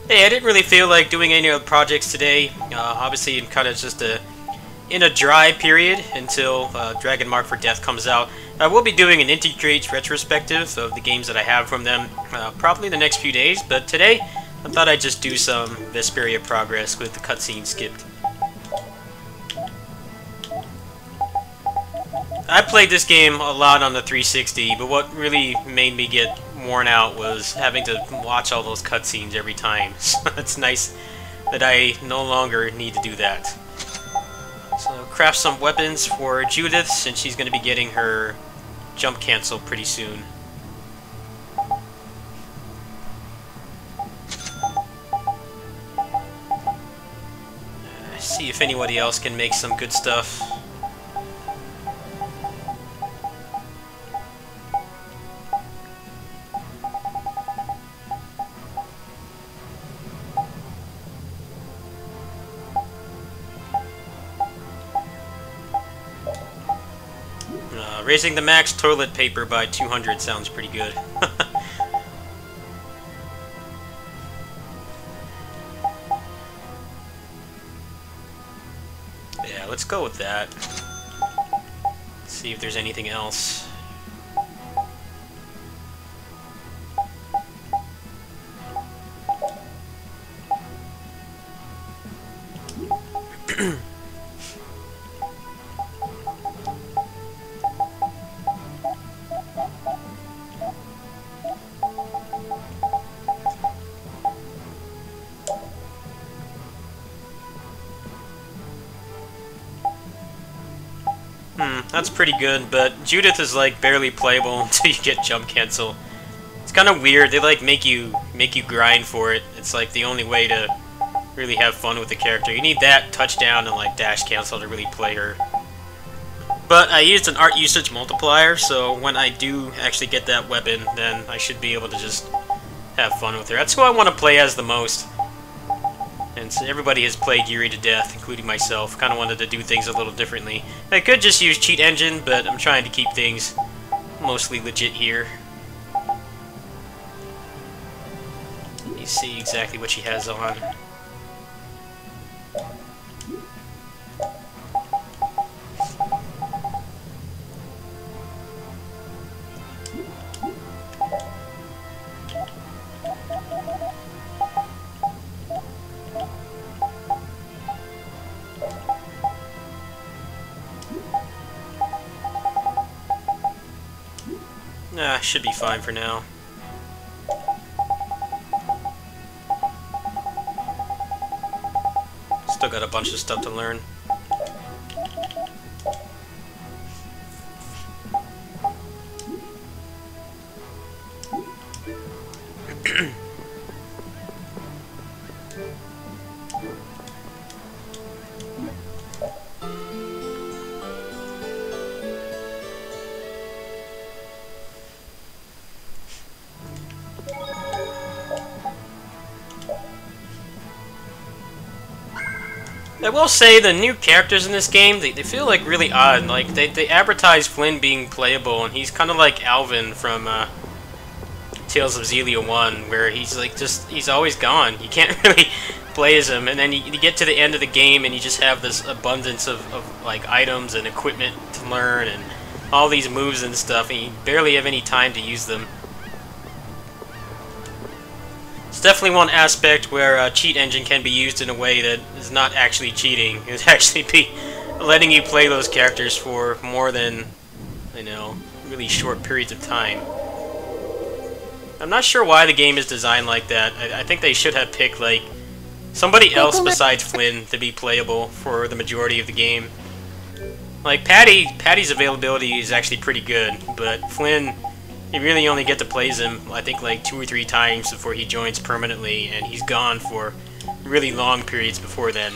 Hey, I didn't really feel like doing any other projects today. Obviously, I'm kind of just in a dry period until Dragon Mark for Death comes out. I will be doing an Integrate retrospective of the games that I have from them probably the next few days, but today I thought I'd just do some Vesperia progress with the cutscene skipped. I played this game a lot on the 360, but what really made me get worn out was having to watch all those cutscenes every time. So it's nice that I no longer need to do that. So craft some weapons for Judith, since she's going to be getting her jump cancel pretty soon. See if anybody else can make some good stuff. Raising the max toilet paper by 200 sounds pretty good. Yeah, let's go with that. See if there's anything else. That's pretty good, but Judith is like barely playable until you get jump cancel. It's kind of weird. They like make you grind for it. It's like the only way to really have fun with the character. You need that touchdown and like dash cancel to really play her. But I used an art usage multiplier, so when I do actually get that weapon, then I should be able to just have fun with her. That's who I want to play as the most. And so everybody has played Yuri to death, including myself. Kind of wanted to do things a little differently. I could just use Cheat Engine, but I'm trying to keep things mostly legit here. You see exactly what she has on. Should be fine for now. Still got a bunch of stuff to learn. I will say the new characters in this game, they feel like really odd. Like they advertise Flynn being playable, and he's kind of like Alvin from Tales of Xillia 1, where he's like he's always gone. You can't really play as him, and then you get to the end of the game and you just have this abundance of like items and equipment to learn and all these moves and stuff, and you barely have any time to use them. It's definitely one aspect where Cheat Engine can be used in a way that is not actually cheating. It would actually be letting you play those characters for more than, you know, really short periods of time. I'm not sure why the game is designed like that. I think they should have picked, like, somebody else besides Flynn to be playable for the majority of the game. Like, Patty's availability is actually pretty good, but Flynn, you really only get to play as him, I think, like 2 or 3 times before he joins permanently, and he's gone for really long periods before then.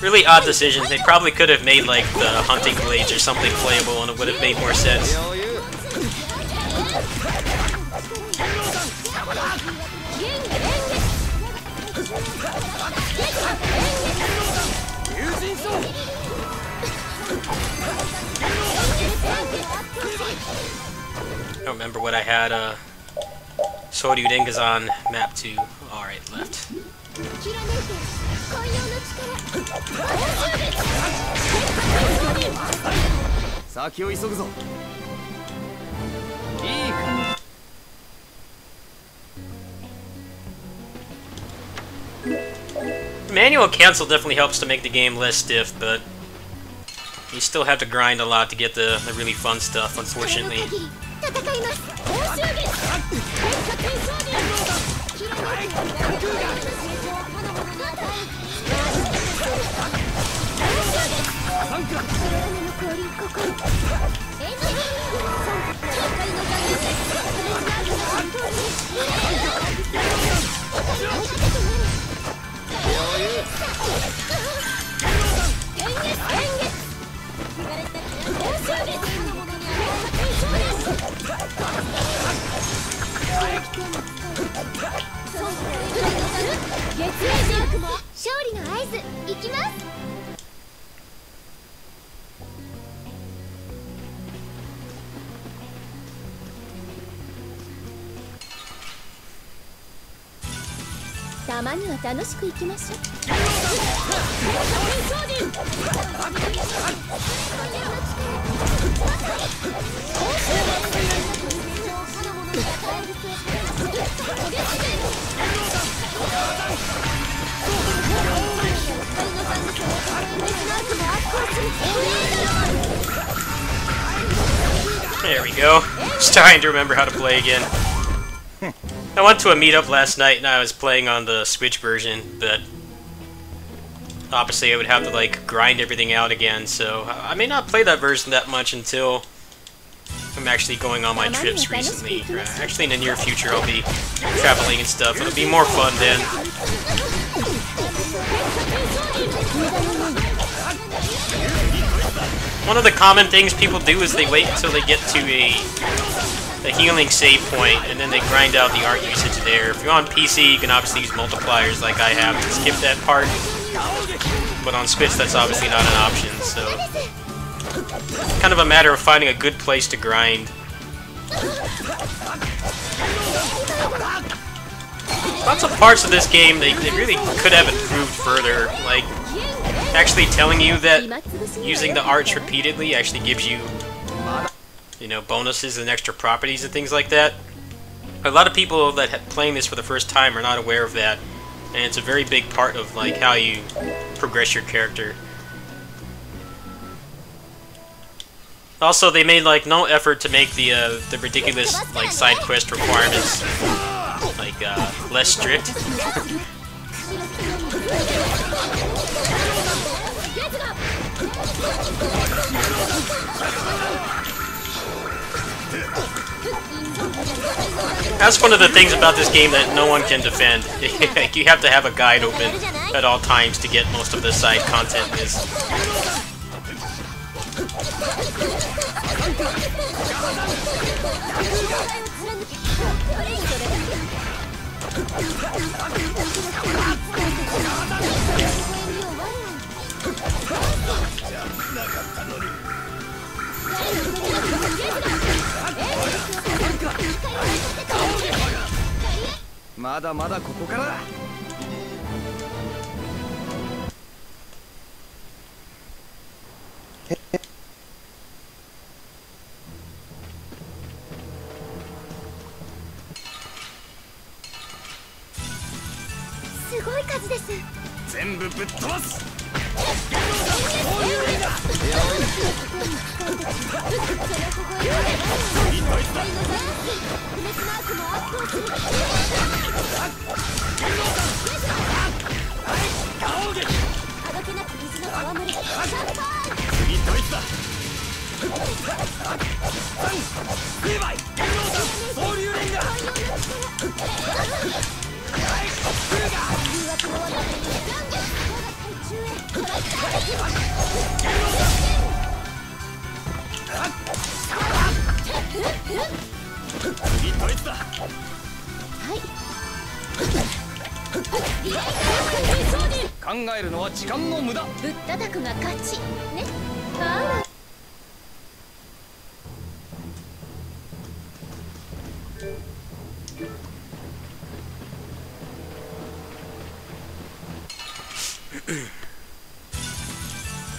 Really odd decisions. They probably could have made, like, the hunting blades or something playable, and it would have made more sense. I don't remember what I had Soryu Dengazan, map 2. Alright, left. Manual cancel definitely helps to make the game less stiff, but you still have to grind a lot to get the really fun stuff, unfortunately. There we go. Just trying to remember how to play again. I went to a meetup last night and I was playing on the Switch version, but obviously I would have to like grind everything out again, so I may not play that version that much until I'm actually going on my trips recently. Actually in the near future I'll be traveling and stuff. It'll be more fun then. One of the common things people do is they wait until they get to a healing save point, and then they grind out the art usage there. If you're on PC, you can obviously use multipliers like I have to skip that part, but on Switch that's obviously not an option, so it's kind of a matter of finding a good place to grind. Lots of parts of this game they really could have improved further, like actually telling you that using the arts repeatedly actually gives you, you know, bonuses and extra properties and things like that. A lot of people that playing this for the first time are not aware of that, and it's a very big part of like how you progress your character. Also, they made like no effort to make the ridiculous like side quest requirements like less strict. That's one of the things about this game that no one can defend. You have to have a guide open at all times to get most of the side content in this.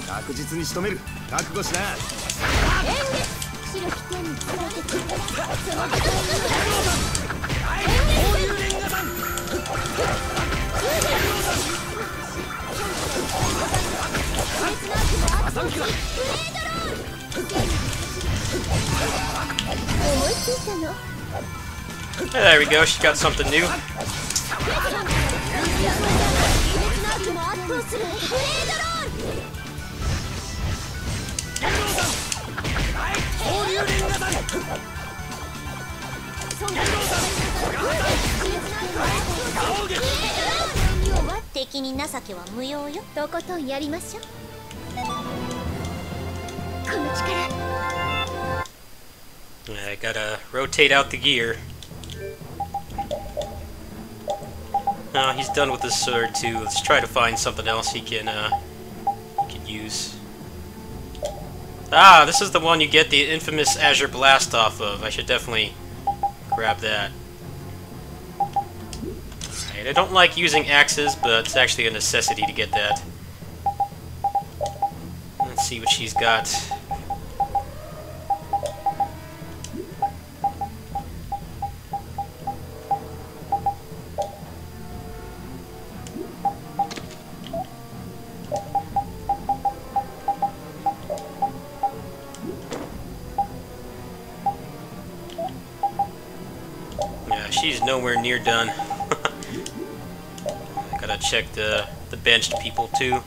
確実に仕留める。覚悟しな。There we go, she got something new. I gotta rotate out the gear. No, he's done with his sword too. Let's try to find something else he can use. Ah, this is the one you get the infamous Azure Blast off of. I should definitely grab that. Alright, I don't like using axes, but it's actually a necessity to get that. Let's see what she's got. She's nowhere near done. Gotta check the benched people too.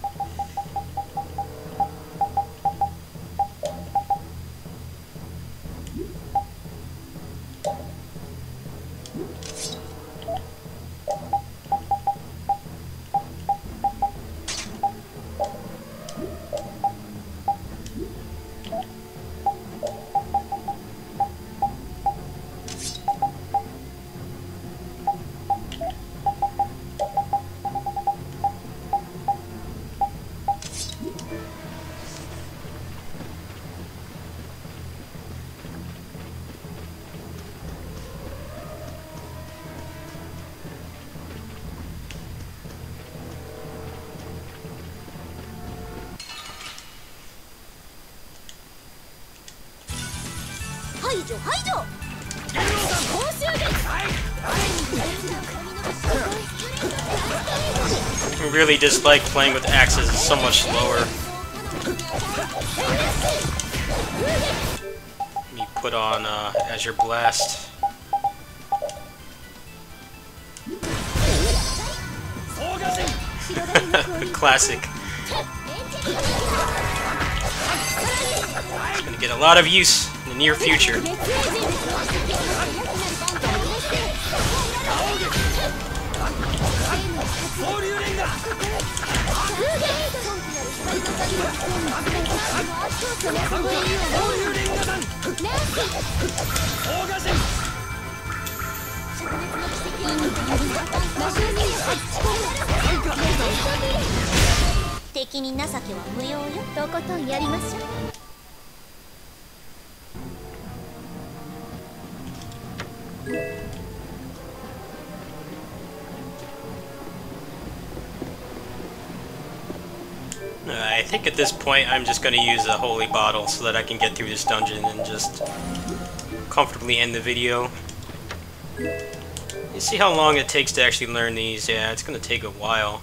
I really dislike playing with axes, it's so much slower. Let me put on Azure Blast. Classic. It's gonna get a lot of use in the near future. I think at this point I'm just going to use a holy bottle so that I can get through this dungeon and just comfortably end the video. You see how long it takes to actually learn these? Yeah, it's going to take a while.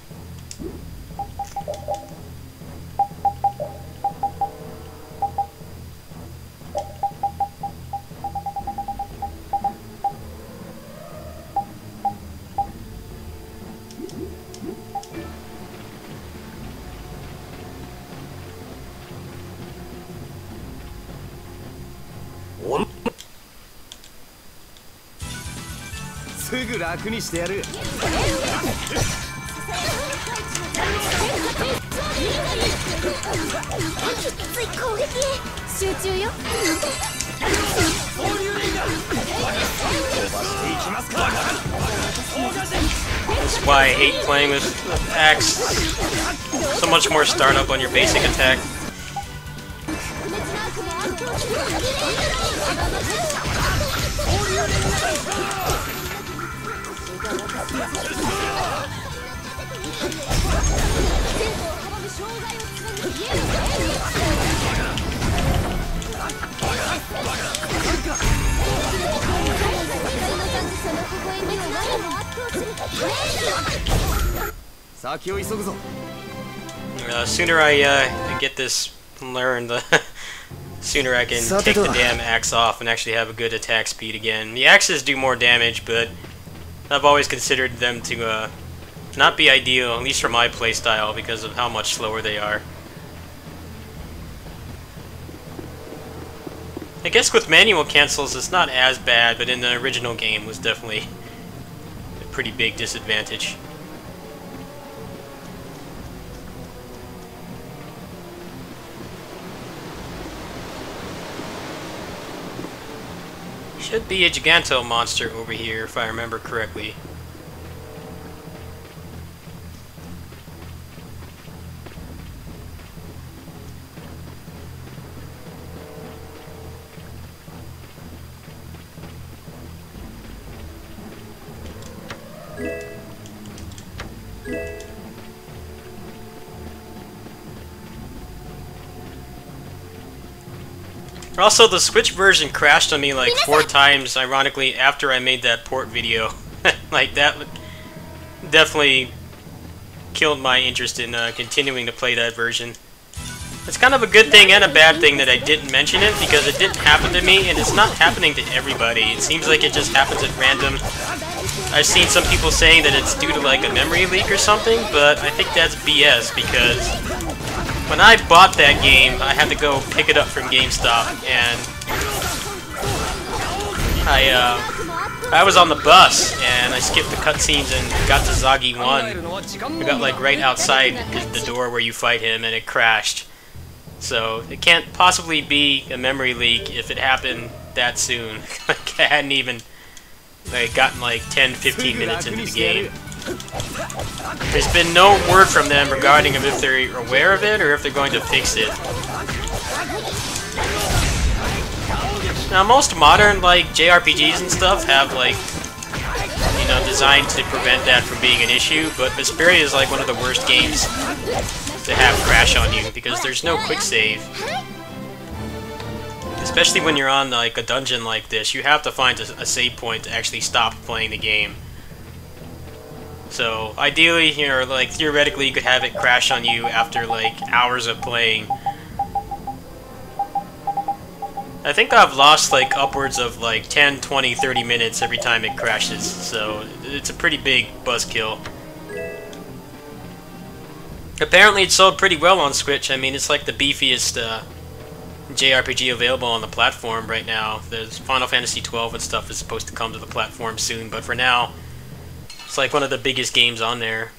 That's why I hate playing with axe. So much more startup on your basic attack. Sooner I get this learned, the sooner I can take the damn axe off and actually have a good attack speed again. The axes do more damage, but I've always considered them to not be ideal, at least for my playstyle, because of how much slower they are. I guess with manual cancels it's not as bad, but in the original game was definitely a pretty big disadvantage. Should be a Giganto monster over here, if I remember correctly. Also, the Switch version crashed on me like 4 times, ironically, after I made that port video. Like, that definitely killed my interest in continuing to play that version. It's kind of a good thing and a bad thing that I didn't mention it, because it didn't happen to me, and it's not happening to everybody. It seems like it just happens at random. I've seen some people saying that it's due to like a memory leak or something, but I think that's BS, because when I bought that game, I had to go pick it up from GameStop, and I was on the bus, and I skipped the cutscenes and got to Zagi 1. I got like right outside the door where you fight him, and it crashed. So it can't possibly be a memory leak if it happened that soon. Like, I hadn't even gotten like 10-15 minutes into the game. There's been no word from them regarding if they're aware of it or if they're going to fix it. Now, most modern like JRPGs and stuff have like, you know, designed to prevent that from being an issue, but Vesperia is like one of the worst games to have crash on you because there's no quick save. Especially when you're on like a dungeon like this, you have to find a save point to actually stop playing the game. So ideally, you know, like theoretically, you could have it crash on you after like hours of playing. I think I've lost like upwards of like 10, 20, 30 minutes every time it crashes, so it's a pretty big buzzkill. Apparently it sold pretty well on Switch. I mean, it's like the beefiest JRPG available on the platform right now. There's Final Fantasy XII and stuff is supposed to come to the platform soon, but for now, it's like one of the biggest games on there.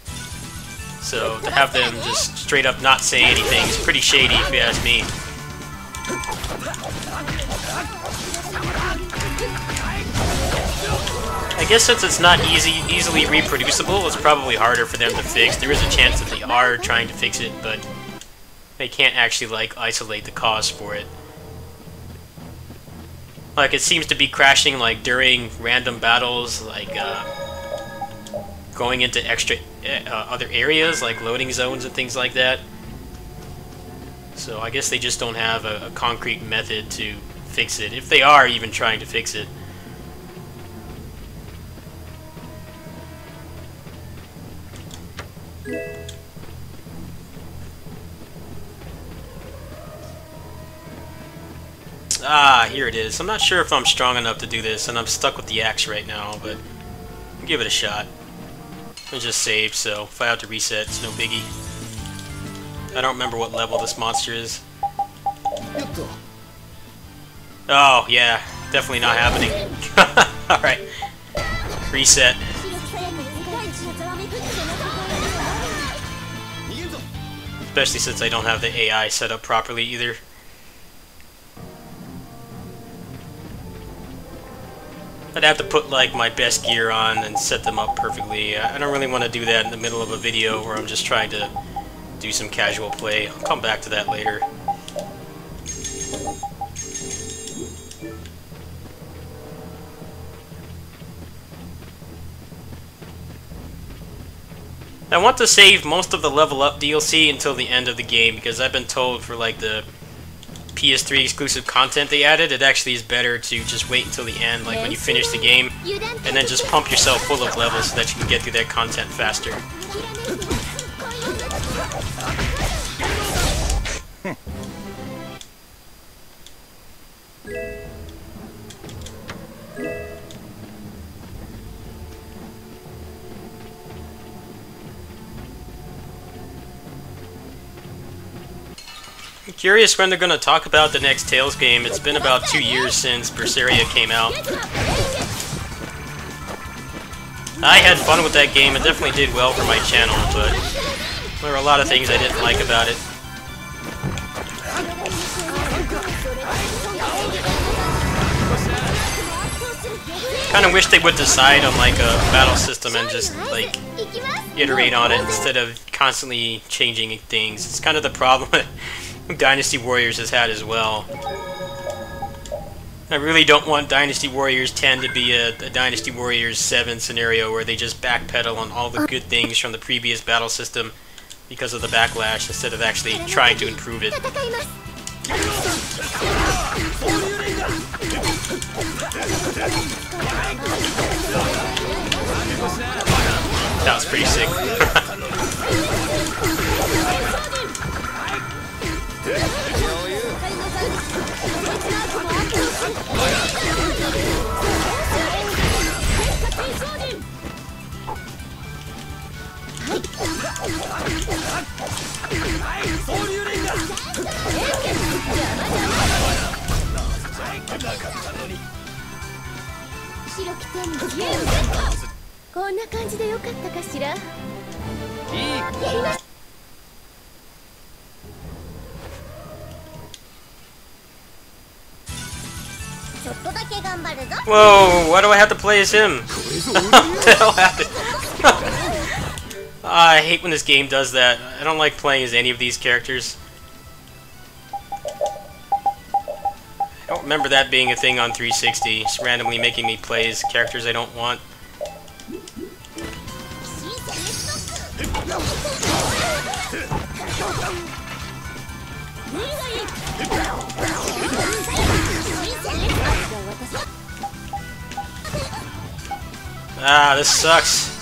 So to have them just straight up not say anything is pretty shady if you ask me. I guess since it's not easily reproducible, it's probably harder for them to fix. There is a chance that they are trying to fix it, but they can't actually like isolate the cause for it. Like, it seems to be crashing like during random battles, like going into extra other areas, like loading zones and things like that. So I guess they just don't have a concrete method to fix it, if they are even trying to fix it. Ah, here it is. I'm not sure if I'm strong enough to do this, and I'm stuck with the axe right now, but I'll give it a shot. I just saved, so if I have to reset, it's no biggie. I don't remember what level this monster is. Oh, yeah. Definitely not happening. Alright. Reset. Especially since I don't have the AI set up properly either. I'd have to put like my best gear on and set them up perfectly. I don't really want to do that in the middle of a video where I'm just trying to do some casual play. I'll come back to that later. I want to save most of the level up DLC until the end of the game, because I've been told for like the PS3 exclusive content they added, it actually is better to just wait until the end, like when you finish the game, and then just pump yourself full of levels so that you can get through that content faster. I'm curious when they're going to talk about the next Tales game. It's been about 2 years since Vesperia came out. I had fun with that game. It definitely did well for my channel, but there were a lot of things I didn't like about it. Kind of wish they would decide on like a battle system and just like iterate on it instead of constantly changing things. It's kind of the problem Dynasty Warriors has had as well. I really don't want Dynasty Warriors 10 to be a Dynasty Warriors 7 scenario where they just backpedal on all the good things from the previous battle system because of the backlash instead of actually trying to improve it. That was pretty sick. Whoa, why do I have to play as him? What the hell happened? I hate when this game does that. I don't like playing as any of these characters. I don't remember that being a thing on 360, just randomly making me play as characters I don't want. Ah, this sucks.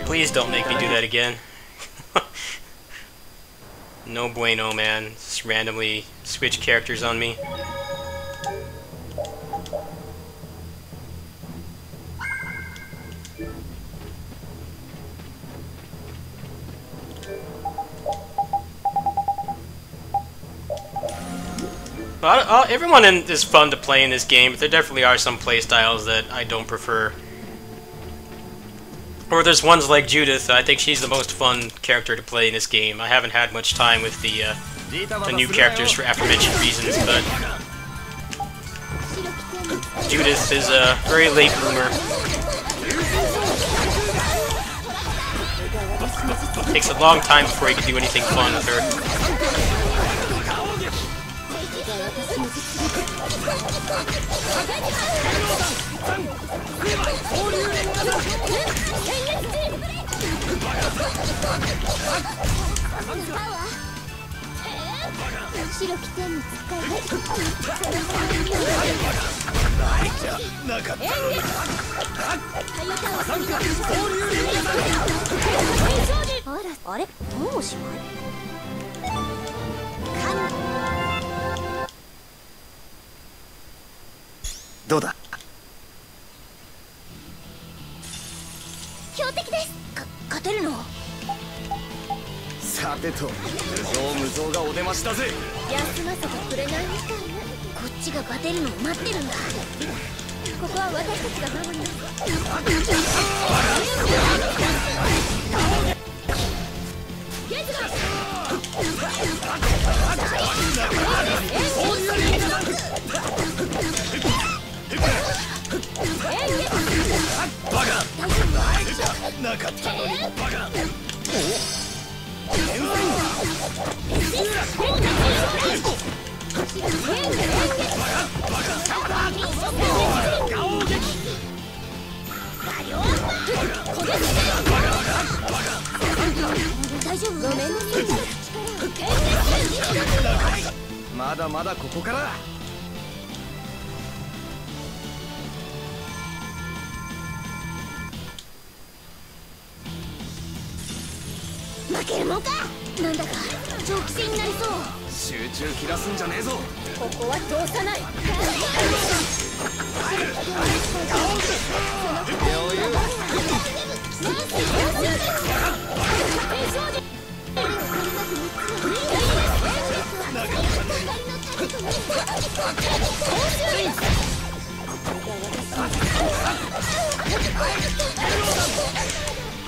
Please don't make me do that again. No bueno, man. Just randomly switch characters on me. Well, everyone is fun to play in this game, but there definitely are some playstyles that I don't prefer. Or there's ones like Judith. I think she's the most fun character to play in this game. I haven't had much time with the new characters for aforementioned reasons, but Judith is a very late bloomer. Takes a long time before you can do anything fun with her. なかったのにバカ。まだまだここからだ。負けるもんか。なんだか長期戦になりそう。集中切らすんじゃねえぞ。ここは通さない。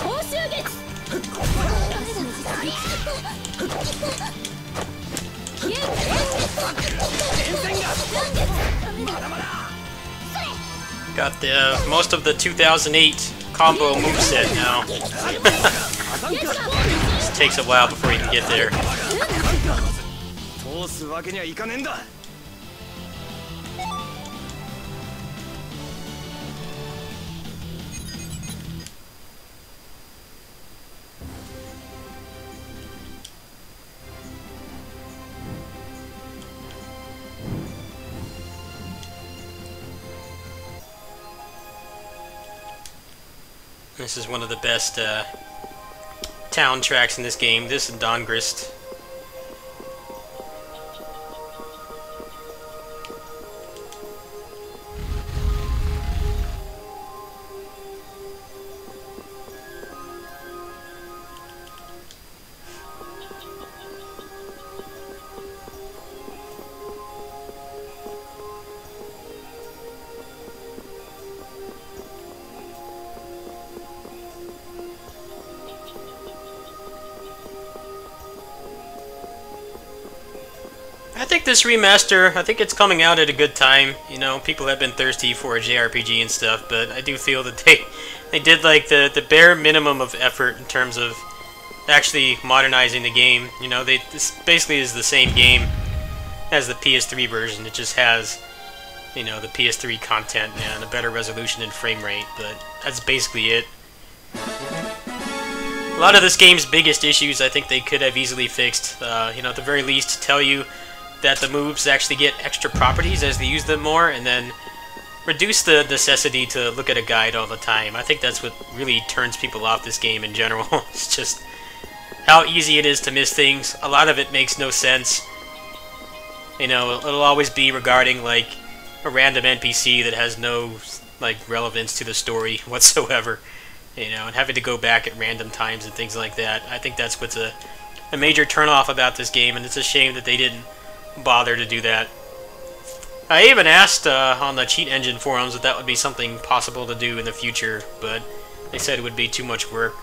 公衆月。Got the most of the 2008 combo moveset now. Just takes a while before you can get there. 通すわけにはいかねえんだ。This is one of the best town tracks in this game. This and Dongrist. I think this remaster, I think it's coming out at a good time. You know, people have been thirsty for a JRPG and stuff, but I do feel that they did like the bare minimum of effort in terms of actually modernizing the game. You know, this basically is the same game as the PS3 version. It just has, you know, the PS3 content and a better resolution and frame rate, but that's basically it. A lot of this game's biggest issues I think they could have easily fixed. You know, at the very least, tell you that the moves actually get extra properties as they use them more, and then reduce the necessity to look at a guide all the time. I think that's what really turns people off this game in general. It's just how easy it is to miss things. A lot of it makes no sense. You know, it'll always be regarding like a random NPC that has no like relevance to the story whatsoever. You know, and having to go back at random times and things like that. I think that's what's a major turnoff about this game, and it's a shame that they didn't bother to do that. I even asked on the Cheat Engine forums if that would be something possible to do in the future, but they said it would be too much work.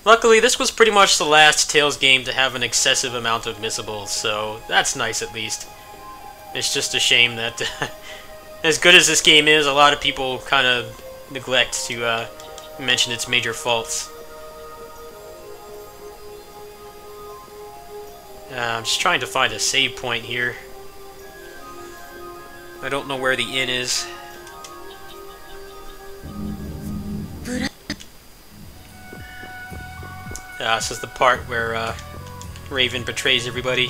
Luckily, this was pretty much the last Tales game to have an excessive amount of missables, so that's nice at least. It's just a shame that as good as this game is, a lot of people kind of neglect to mention its major faults. I'm just trying to find a save point here. I don't know where the inn is. This is the part where Raven betrays everybody.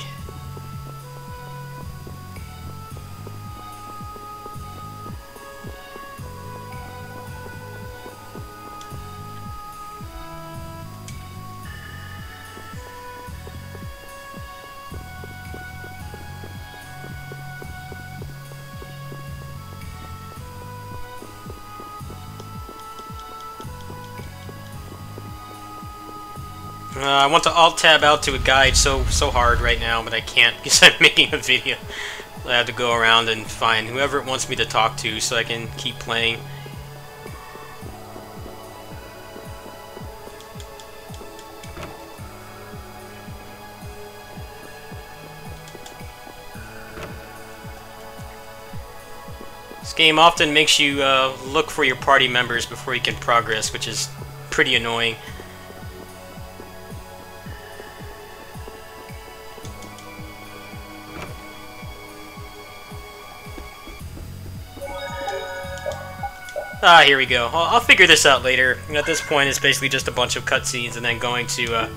I want to alt-tab out to a guide so hard right now, but I can't because I'm making a video. I have to go around and find whoever it wants me to talk to so I can keep playing. This game often makes you look for your party members before you can progress, which is pretty annoying. Ah, here we go. I'll figure this out later. At this point, it's basically just a bunch of cutscenes and then going to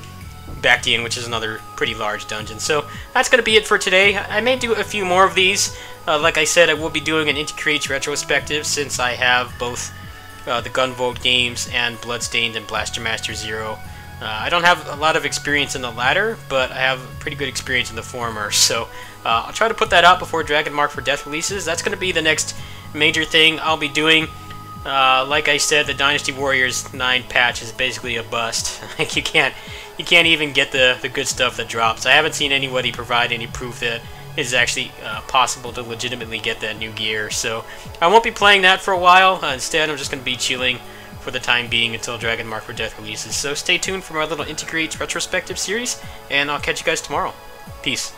Bactian, which is another pretty large dungeon. So that's going to be it for today. I may do a few more of these. Like I said, I will be doing an Inti-Creates retrospective since I have both the Gunvolt games and Bloodstained and Blaster Master Zero. I don't have a lot of experience in the latter, but I have pretty good experience in the former. So I'll try to put that out before Dragon Mark for Death releases. That's going to be the next major thing I'll be doing. Like I said, the Dynasty Warriors 9 patch is basically a bust. Like you can't even get the good stuff that drops. I haven't seen anybody provide any proof that it is actually possible to legitimately get that new gear. So I won't be playing that for a while. Instead, I'm just going to be chilling for the time being until Dragon Mark for Death releases. So stay tuned for my little Inti-Creates retrospective series, and I'll catch you guys tomorrow. Peace.